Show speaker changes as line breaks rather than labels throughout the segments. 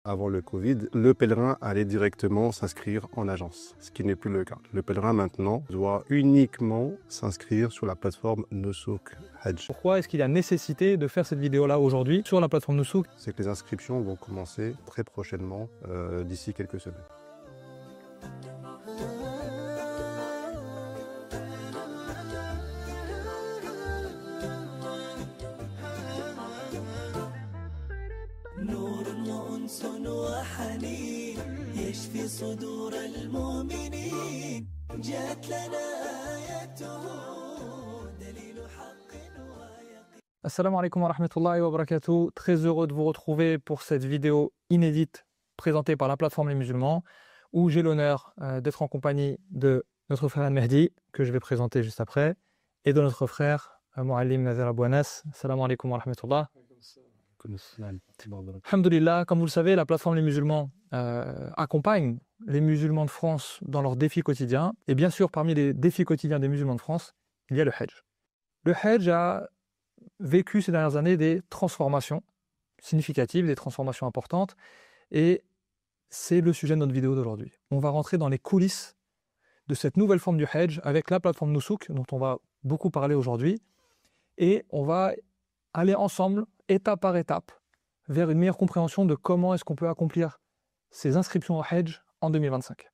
Avant le Covid, le pèlerin allait directement s'inscrire en agence, ce qui n'est plus le cas. Le pèlerin maintenant doit uniquement s'inscrire sur la plateforme Nusuk Hajj.
Pourquoi est-ce qu'il y a nécessité de faire cette vidéo-là aujourd'hui sur la plateforme Nusuk?
C'est que les inscriptions vont commencer très prochainement, d'ici quelques semaines.
Assalamu alaikum wa rahmatullahi wa barakatuh. Très heureux de vous retrouver pour cette vidéo inédite présentée par la plateforme Les Musulmans, où j'ai l'honneur d'être en compagnie de notre frère Al-Mehdi, que je vais présenter juste après, et de notre frère Mouallim Nazir Abouanas. Assalamu alaikum wa rahmatullah. Alhamdulillah, comme vous le savez, la plateforme Les Musulmans accompagne les musulmans de France dans leurs défis quotidiens. Et bien sûr, parmi les défis quotidiens des musulmans de France, il y a le Hajj. Le Hajj a vécu ces dernières années des transformations significatives, des transformations importantes, et c'est le sujet de notre vidéo d'aujourd'hui. On va rentrer dans les coulisses de cette nouvelle forme du Hajj avec la plateforme Nusuk, dont on va beaucoup parler aujourd'hui, et on va aller ensemble, étape par étape, vers une meilleure compréhension de comment est-ce qu'on peut accomplir ces inscriptions au Hajj en 2025.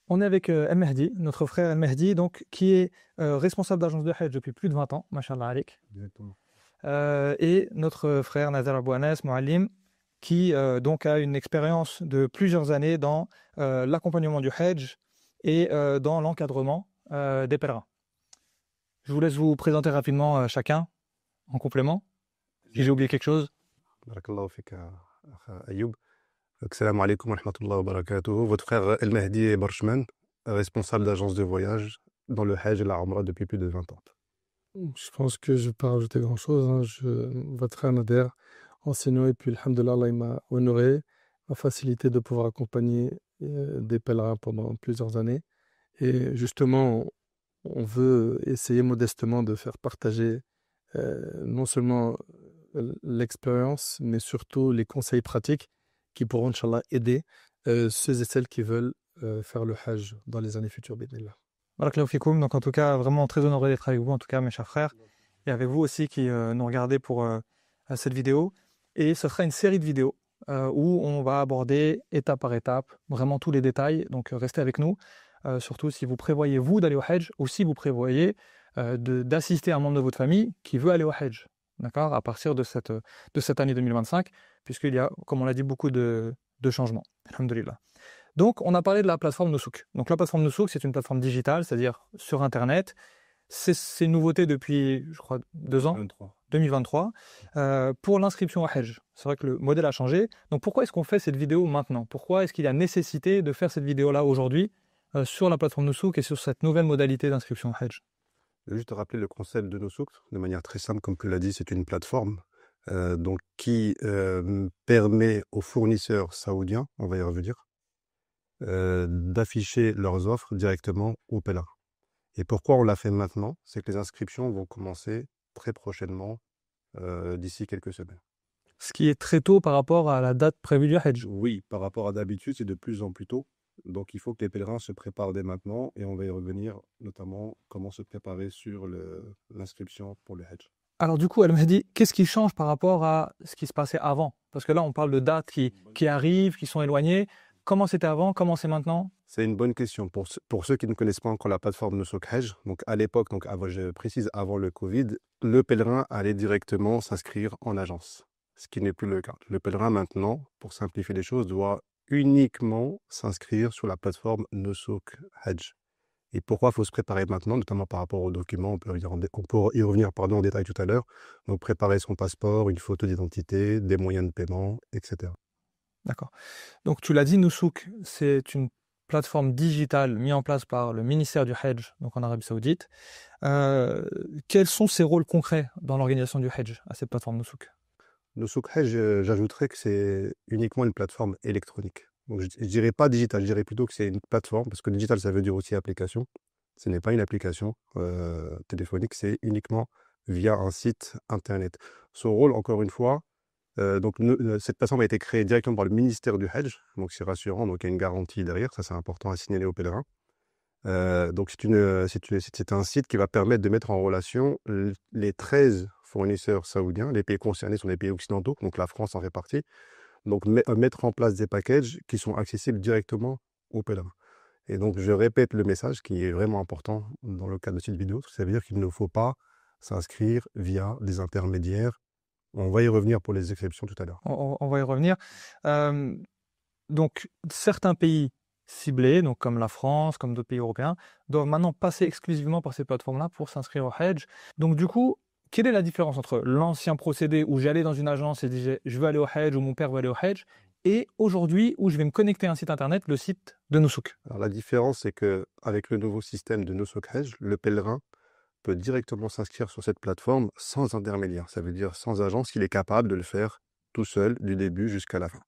On est avec Al-Mehdi, notre frère Al-Mehdi, donc, qui est responsable d'agence de Hajj depuis plus de 20 ans, mashallah alik.
Exactement.
Et notre frère Nazir Abouanas, Mouallim, qui donc a une expérience de plusieurs années dans l'accompagnement du Hajj et dans l'encadrement des pèlerins. Je vous laisse vous présenter rapidement chacun, en complément. Si j'ai oublié quelque chose.
Barakallahu fika, Ayoub. Assalamu alaikum wa rahmatullahi wa barakatuh. Votre frère El-Mehdi Barchman, responsable d'agence de voyage dans le Hajj et la Umrah depuis plus de 20 ans.
Je pense que je ne vais pas rajouter grand-chose. Votre frère Nader, enseignant, et puis alhamdoulilah, Allah il m'a honoré, m'a facilité de pouvoir accompagner des pèlerins pendant plusieurs années. Et justement, on veut essayer modestement de faire partager non seulement l'expérience, mais surtout les conseils pratiques qui pourront, Inch'Allah, aider ceux et celles qui veulent faire le Hajj dans les années futures, bidnillah.
Barakallahu fikoum. Donc en tout cas, vraiment très honoré d'être avec vous, en tout cas mes chers frères, et avec vous aussi qui nous regardez pour cette vidéo. Et ce sera une série de vidéos où on va aborder étape par étape, vraiment tous les détails. Donc restez avec nous, surtout si vous prévoyez vous d'aller au Hajj, ou si vous prévoyez d'assister un membre de votre famille qui veut aller au Hajj, d'accord, à partir de cette année 2025, puisqu'il y a, comme on l'a dit, beaucoup de changements. Alhamdulillah. Donc, on a parlé de la plateforme Nusuk. Donc, la plateforme Nusuk, c'est une plateforme digitale, c'est-à-dire sur Internet. C'est une nouveauté depuis, je crois, 2 ans, 2023, pour l'inscription au Hajj. C'est vrai que le modèle a changé. Donc, pourquoi est-ce qu'on fait cette vidéo maintenant? Pourquoi est-ce qu'il y a nécessité de faire cette vidéo-là aujourd'hui sur la plateforme Nusuk et sur cette nouvelle modalité d'inscription au Hajj?
Je vais juste rappeler le concept de Nusuk de manière très simple, comme tu l'as dit, c'est une plateforme donc qui permet aux fournisseurs saoudiens, on va y revenir, d'afficher leurs offres directement aux pèlerins. Et pourquoi on l'a fait maintenant? C'est que les inscriptions vont commencer très prochainement, d'ici quelques semaines.
Ce qui est très tôt par rapport à la date prévue du Hajj.
Oui, par rapport à d'habitude, c'est de plus en plus tôt. Donc il faut que les pèlerins se préparent dès maintenant, et on va y revenir, notamment comment se préparer sur l'inscription pour le Hajj.
Alors du coup, Al-Mehdi, qu'est-ce qui change par rapport à ce qui se passait avant? Parce que là, on parle de dates qui arrivent, qui sont éloignées. Comment c'était avant? Comment c'est maintenant?
C'est une bonne question. Pour ceux qui ne connaissent pas encore la plateforme Nusuk Hajj, donc à l'époque, donc je précise avant le Covid, le pèlerin allait directement s'inscrire en agence, ce qui n'est plus le cas. Le pèlerin maintenant, pour simplifier les choses, doit uniquement s'inscrire sur la plateforme Nusuk Hajj. Et pourquoi il faut se préparer maintenant, notamment par rapport aux documents, on peut y revenir en détail tout à l'heure. Donc préparer son passeport, une photo d'identité, des moyens de paiement, etc.
D'accord. Donc tu l'as dit, Nusuk, c'est une plateforme digitale mise en place par le ministère du Hajj, donc en Arabie Saoudite. Quels sont ses rôles concrets dans l'organisation du Hajj à cette plateforme Nusuk?
Nusuk Hajj, j'ajouterais que c'est uniquement une plateforme électronique. Donc je ne dirais pas digital, je dirais plutôt que c'est une plateforme, parce que digital, ça veut dire aussi application. Ce n'est pas une application téléphonique, c'est uniquement via un site internet. Son rôle, encore une fois, Cette plateforme a été créée directement par le ministère du Hajj, donc c'est rassurant, donc il y a une garantie derrière, ça c'est important à signaler aux pèlerins. Donc c'est un site qui va permettre de mettre en relation les 13 fournisseurs saoudiens. Les pays concernés sont des pays occidentaux, donc la France en fait partie. Donc mettre en place des packages qui sont accessibles directement aux pèlerins. Et donc je répète le message qui est vraiment important dans le cadre de cette vidéo, ça veut dire qu'il ne faut pas s'inscrire via des intermédiaires. On va y revenir pour les exceptions tout à l'heure.
On va y revenir. Donc, certains pays ciblés, donc comme la France, comme d'autres pays européens, doivent maintenant passer exclusivement par ces plateformes-là pour s'inscrire au Hajj. Donc, du coup, quelle est la différence entre l'ancien procédé où j'allais dans une agence et disais je veux aller au Hajj ou mon père veut aller au Hajj et aujourd'hui où je vais me connecter à un site internet, le site de Nusuk?
Alors, la différence, c'est qu'avec le nouveau système de Nusuk Hajj, le pèlerin peut directement s'inscrire sur cette plateforme sans intermédiaire. Ça veut dire sans agence, il est capable de le faire tout seul, du début jusqu'à la fin.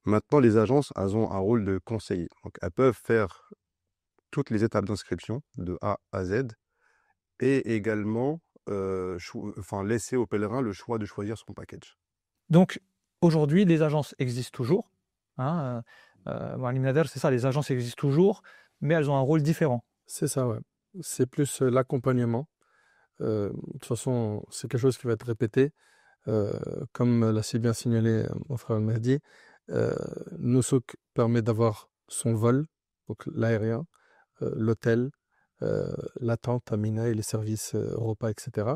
Maintenant, les agences, elles ont un rôle de conseiller. Donc, elles peuvent faire toutes les étapes d'inscription, de A à Z, et également laisser au pèlerin le choix de choisir son package.
Donc, aujourd'hui, les agences existent toujours. Moualim Nader, c'est ça, les agences existent toujours, mais elles ont un rôle différent.
C'est ça, ouais. C'est plus l'accompagnement. De toute façon, c'est quelque chose qui va être répété. Comme l'a si bien signalé mon frère Al-Mahdi, Nusuk permet d'avoir son vol, donc l'aérien, l'hôtel, l'attente à Mina et les services repas, etc.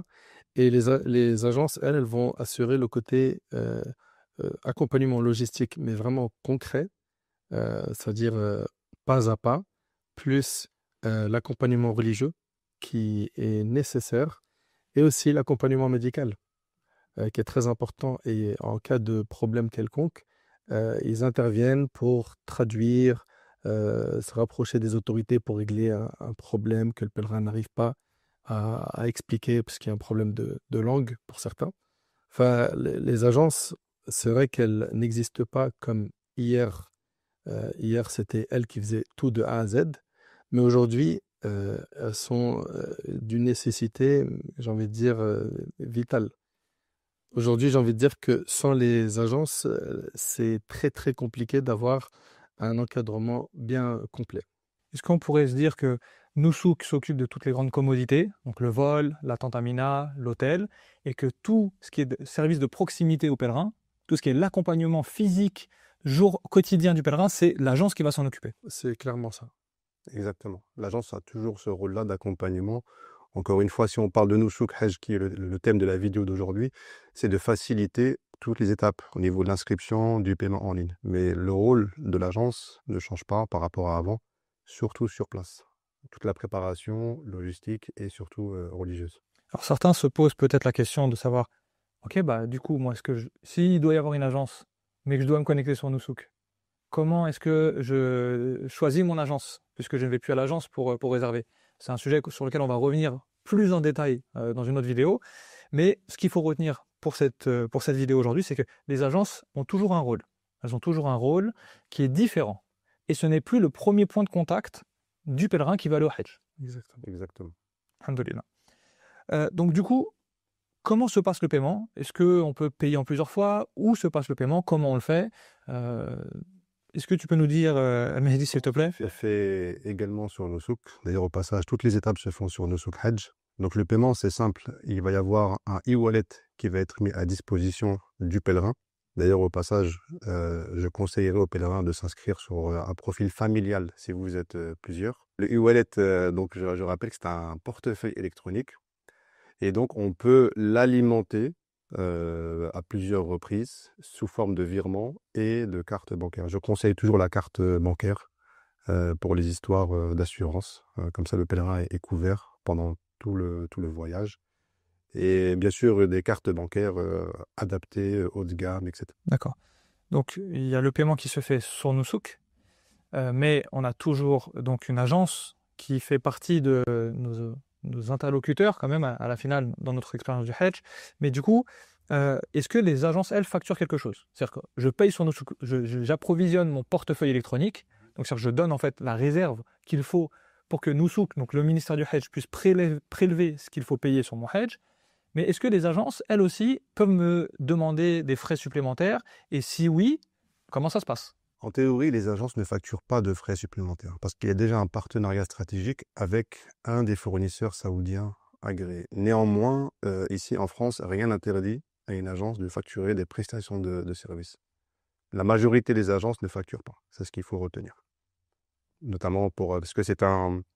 Et les agences, elles vont assurer le côté accompagnement logistique, mais vraiment concret, c'est-à-dire pas à pas, plus l'accompagnement religieux qui est nécessaire, et aussi l'accompagnement médical qui est très important. Et en cas de problème quelconque, ils interviennent pour traduire, se rapprocher des autorités pour régler un problème que le pèlerin n'arrive pas à expliquer parce qu'il y a un problème de langue pour certains. Enfin, les agences, c'est vrai qu'elles n'existent pas comme hier. Hier, c'était elles qui faisaient tout de A à Z. Mais aujourd'hui, elles sont d'une nécessité, j'ai envie de dire, vitale. Aujourd'hui, j'ai envie de dire que sans les agences, c'est très très compliqué d'avoir un encadrement bien complet.
Est-ce qu'on pourrait se dire que Nusuk s'occupe de toutes les grandes commodités, donc le vol, la tente à Mina, l'hôtel, et que tout ce qui est service de proximité au pèlerin, tout ce qui est l'accompagnement physique, jour quotidien du pèlerin, c'est l'agence qui va s'en occuper?
C'est clairement ça.
Exactement. L'agence a toujours ce rôle-là d'accompagnement. Encore une fois, si on parle de Nusuk Hajj, qui est le thème de la vidéo d'aujourd'hui, c'est de faciliter toutes les étapes au niveau de l'inscription, du paiement en ligne. Mais le rôle de l'agence ne change pas par rapport à avant, surtout sur place. Toute la préparation, logistique et surtout religieuse.
Alors certains se posent peut-être la question de savoir, ok, du coup, moi, s'il doit y avoir une agence, mais que je dois me connecter sur Nusuk, comment est-ce que je choisis mon agence, puisque je ne vais plus à l'agence pour réserver? C'est un sujet sur lequel on va revenir plus en détail dans une autre vidéo. Mais ce qu'il faut retenir pour cette vidéo aujourd'hui, c'est que les agences ont toujours un rôle. Elles ont toujours un rôle qui est différent. Et ce n'est plus le premier point de contact du pèlerin qui va aller au Hajj.
Exactement.
Alhamdoulilah. Donc du coup, comment se passe le paiement? Est-ce qu'on peut payer en plusieurs fois? Où se passe le paiement? Comment on le fait? Est-ce que tu peux nous dire, Al-Mahdi, s'il te plaît?
C'est fait également sur Nusuk. D'ailleurs, au passage, toutes les étapes se font sur Nusuk Hajj. Donc le paiement, c'est simple. Il va y avoir un e-wallet qui va être mis à disposition du pèlerin. D'ailleurs, au passage, je conseillerais aux pèlerins de s'inscrire sur un profil familial si vous êtes plusieurs. Le e-wallet, donc je rappelle que c'est un portefeuille électronique. Et donc, on peut l'alimenter à plusieurs reprises sous forme de virement et de carte bancaire. Je conseille toujours la carte bancaire pour les histoires d'assurance. Comme ça, le pèlerin est couvert pendant tout le voyage. Et bien sûr, des cartes bancaires adaptées, haut de gamme, etc.
D'accord. Donc, il y a le paiement qui se fait sur Nusuk, mais on a toujours donc une agence qui fait partie de nos interlocuteurs quand même à la finale dans notre expérience du Hajj. Mais du coup, est-ce que les agences, elles, facturent quelque chose? C'est-à-dire que je paye sur Nusuk, j'approvisionne mon portefeuille électronique, donc c'est-à-dire que je donne en fait la réserve qu'il faut pour que Nusuk, donc le ministère du Hajj, puisse prélever ce qu'il faut payer sur mon Hajj. Mais est-ce que les agences, elles aussi, peuvent me demander des frais supplémentaires? Et si oui, comment ça se passe?
En théorie, les agences ne facturent pas de frais supplémentaires parce qu'il y a déjà un partenariat stratégique avec un des fournisseurs saoudiens agréés. Néanmoins, ici en France, rien n'interdit à une agence de facturer des prestations de services. La majorité des agences ne facturent pas. C'est ce qu'il faut retenir. Notamment parce que ça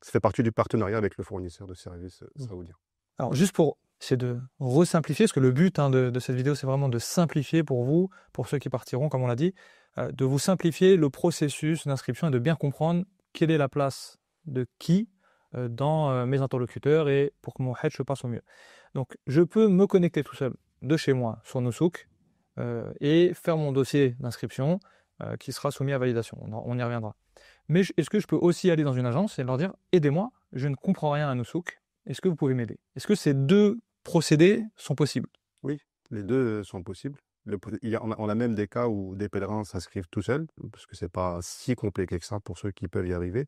fait partie du partenariat avec le fournisseur de services saoudien.
Alors, juste pour essayer de resimplifier, parce que le but de cette vidéo, c'est vraiment de simplifier pour vous, pour ceux qui partiront, comme on l'a dit, de vous simplifier le processus d'inscription et de bien comprendre quelle est la place de qui dans mes interlocuteurs et pour que mon hedge se passe au mieux. Donc, je peux me connecter tout seul de chez moi sur Nusouk et faire mon dossier d'inscription qui sera soumis à validation. On y reviendra. Mais est-ce que je peux aussi aller dans une agence et leur dire « Aidez-moi, je ne comprends rien à Nusouk, est-ce que vous pouvez m'aider ?» Est-ce que ces deux procédés sont possibles?
Oui, les deux sont possibles. On a même des cas où des pèlerins s'inscrivent tout seuls, parce que ce n'est pas si compliqué que ça pour ceux qui peuvent y arriver.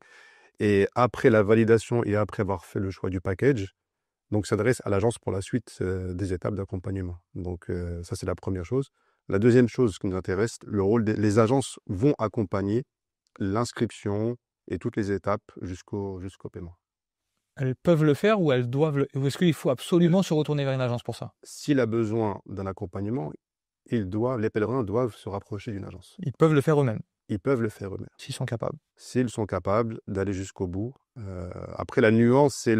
Et après la validation et après avoir fait le choix du package, donc s'adresse à l'agence pour la suite des étapes d'accompagnement. Donc ça, c'est la première chose. La deuxième chose qui nous intéresse, les agences vont accompagner l'inscription et toutes les étapes jusqu'au paiement.
Elles peuvent le faire ou elles doivent ou est-ce qu'il faut absolument se retourner vers une agence pour ça?
S'il a besoin d'un accompagnement, les pèlerins doivent se rapprocher d'une agence.
Ils peuvent le faire eux-mêmes,
Ils peuvent le faire eux-mêmes.
s'ils sont capables.
S'ils sont capables d'aller jusqu'au bout. Après, la nuance, c'est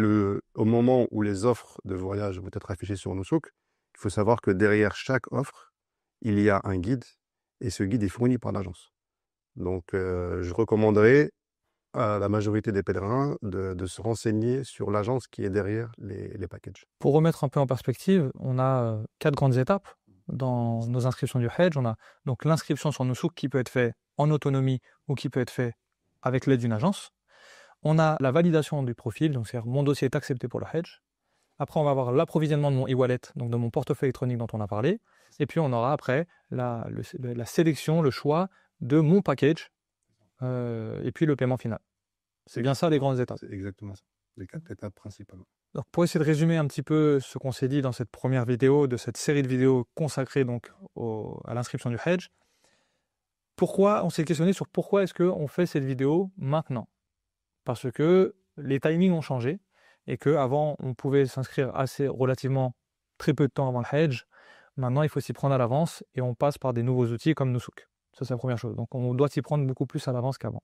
au moment où les offres de voyage vont être affichées sur Nusouk, il faut savoir que derrière chaque offre, il y a un guide, et ce guide est fourni par l'agence. Donc, je recommanderais à la majorité des pèlerins de se renseigner sur l'agence qui est derrière les packages.
Pour remettre un peu en perspective, on a 4 grandes étapes dans nos inscriptions du Hedge. On a donc l'inscription sur Nusouk qui peut être faite en autonomie ou qui peut être faite avec l'aide d'une agence. On a la validation du profil, donc c'est-à-dire mon dossier est accepté pour le Hedge. Après, on va avoir l'approvisionnement de mon e-wallet, donc de mon portefeuille électronique dont on a parlé. Et puis, on aura après la sélection, le choix de mon package et puis le paiement final. C'est bien ça les grandes étapes.
C'est exactement ça, les 4 étapes principalement.
Donc, pour essayer de résumer un petit peu ce qu'on s'est dit dans cette première vidéo, de cette série de vidéos consacrée donc à l'inscription du Hedge, on s'est questionné sur pourquoi est-ce qu'on fait cette vidéo maintenant? Parce que les timings ont changé et qu'avant, on pouvait s'inscrire relativement très peu de temps avant le Hedge. Maintenant, il faut s'y prendre à l'avance et on passe par des nouveaux outils comme Nusouk. Ça, c'est la première chose. Donc, on doit s'y prendre beaucoup plus à l'avance qu'avant.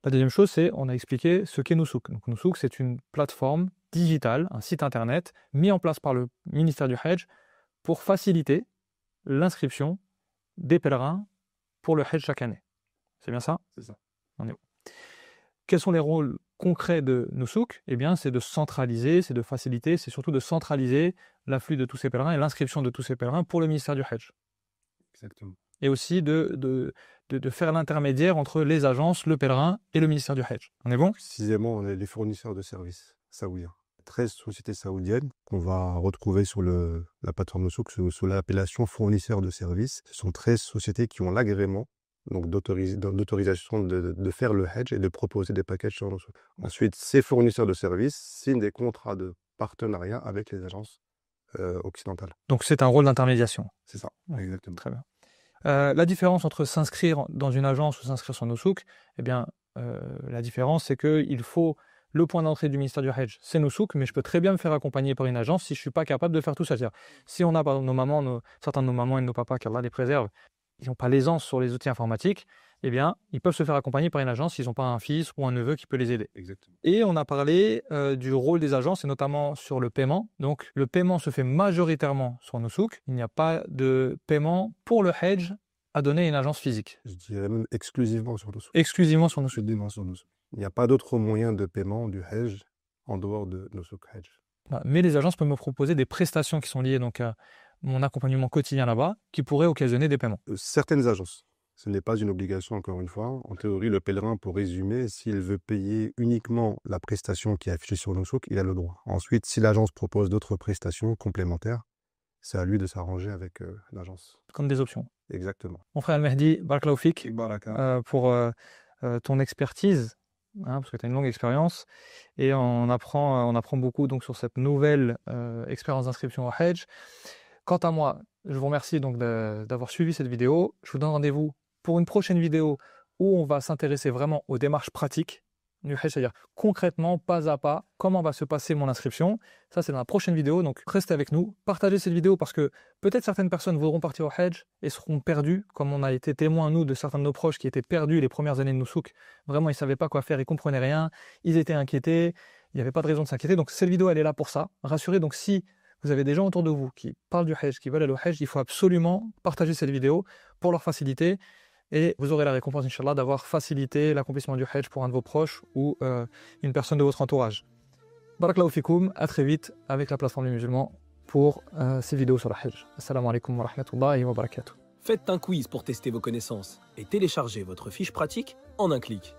La deuxième chose, c'est on a expliqué ce qu'est Nusouk. Donc, Nusouk, c'est une plateforme digitale, un site internet mis en place par le ministère du Hedge pour faciliter l'inscription des pèlerins pour le Hedge chaque année. C'est bien ça?
C'est ça.
On est bon. Quels sont les rôles concrets de Nusouk? Eh bien, c'est de centraliser, c'est de faciliter, c'est surtout de centraliser l'afflux de tous ces pèlerins et l'inscription de tous ces pèlerins pour le ministère du Hedge.
Exactement.
Et aussi de faire l'intermédiaire entre les agences, le pèlerin et le ministère du Hedge. On est bon?
Précisément, on est les fournisseurs de services saoudiens. 13 sociétés saoudiennes qu'on va retrouver sur la plateforme Nusouk sous l'appellation fournisseurs de services. Ce sont 13 sociétés qui ont l'agrément donc d'autorisation de faire le hedge et de proposer des packages sur Nusouk. Ensuite, ces fournisseurs de services signent des contrats de partenariat avec les agences occidentales.
Donc c'est un rôle d'intermédiation.
C'est ça, exactement.
Très bien. La différence entre s'inscrire dans une agence ou s'inscrire sur Nusouk, eh bien, la différence, c'est qu'il faut le point d'entrée du ministère du Hedge, c'est Nusouk, mais je peux très bien me faire accompagner par une agence si je ne suis pas capable de faire tout ça. C'est-à-dire, si on a par exemple certains de nos mamans et de nos papas, qu'Allah les préserve, ils n'ont pas l'aisance sur les outils informatiques, eh bien, ils peuvent se faire accompagner par une agence s'ils n'ont pas un fils ou un neveu qui peut les aider.
Exactement.
Et on a parlé du rôle des agences, et notamment sur le paiement. Donc, le paiement se fait majoritairement sur Nusouk. Il n'y a pas de paiement pour le hedge à donner à une agence physique.
Je dirais même exclusivement sur Nusouk.
Exclusivement sur Nusouk.
Il n'y a pas d'autre moyen de paiement du hedge en dehors de Nusouk Hedge.
Mais les agences peuvent me proposer des prestations qui sont liées donc à mon accompagnement quotidien là-bas, qui pourraient occasionner des paiements.
Certaines agences. Ce n'est pas une obligation, encore une fois. En théorie, le pèlerin, pour résumer, s'il veut payer uniquement la prestation qui est affichée sur Nusouk, il a le droit. Ensuite, si l'agence propose d'autres prestations complémentaires, c'est à lui de s'arranger avec l'agence.
Comme des options.
Exactement.
Mon frère Al-Mehdi, Barakallahu Fik, pour ton expertise hein, parce que tu as une longue expérience et on apprend beaucoup donc, sur cette nouvelle expérience d'inscription au Hajj. Quant à moi, je vous remercie donc d'avoir suivi cette vidéo. Je vous donne rendez-vous pour une prochaine vidéo où on va s'intéresser vraiment aux démarches pratiques du Hajj, c'est-à-dire concrètement, pas à pas, comment va se passer mon inscription. Ça, c'est dans la prochaine vidéo, donc restez avec nous, partagez cette vidéo parce que peut-être certaines personnes voudront partir au Hajj et seront perdues, comme on a été témoins, nous, de certains de nos proches qui étaient perdus les premières années de Nusuk. Vraiment, ils ne savaient pas quoi faire, ils ne comprenaient rien, ils étaient inquiétés, il n'y avait pas de raison de s'inquiéter. Donc cette vidéo, elle est là pour ça. Rassurez, donc si vous avez des gens autour de vous qui parlent du Hajj, qui veulent aller au Hajj, il faut absolument partager cette vidéo pour leur faciliter. Et vous aurez la récompense, Inch'Allah, d'avoir facilité l'accomplissement du Hajj pour un de vos proches ou une personne de votre entourage. Barakallahu fikoum, à très vite avec la plateforme des musulmans pour ces vidéos sur le Hajj. Assalamu alaikum wa rahmatullahi wa barakatuh.
Faites un quiz pour tester vos connaissances et téléchargez votre fiche pratique en un clic.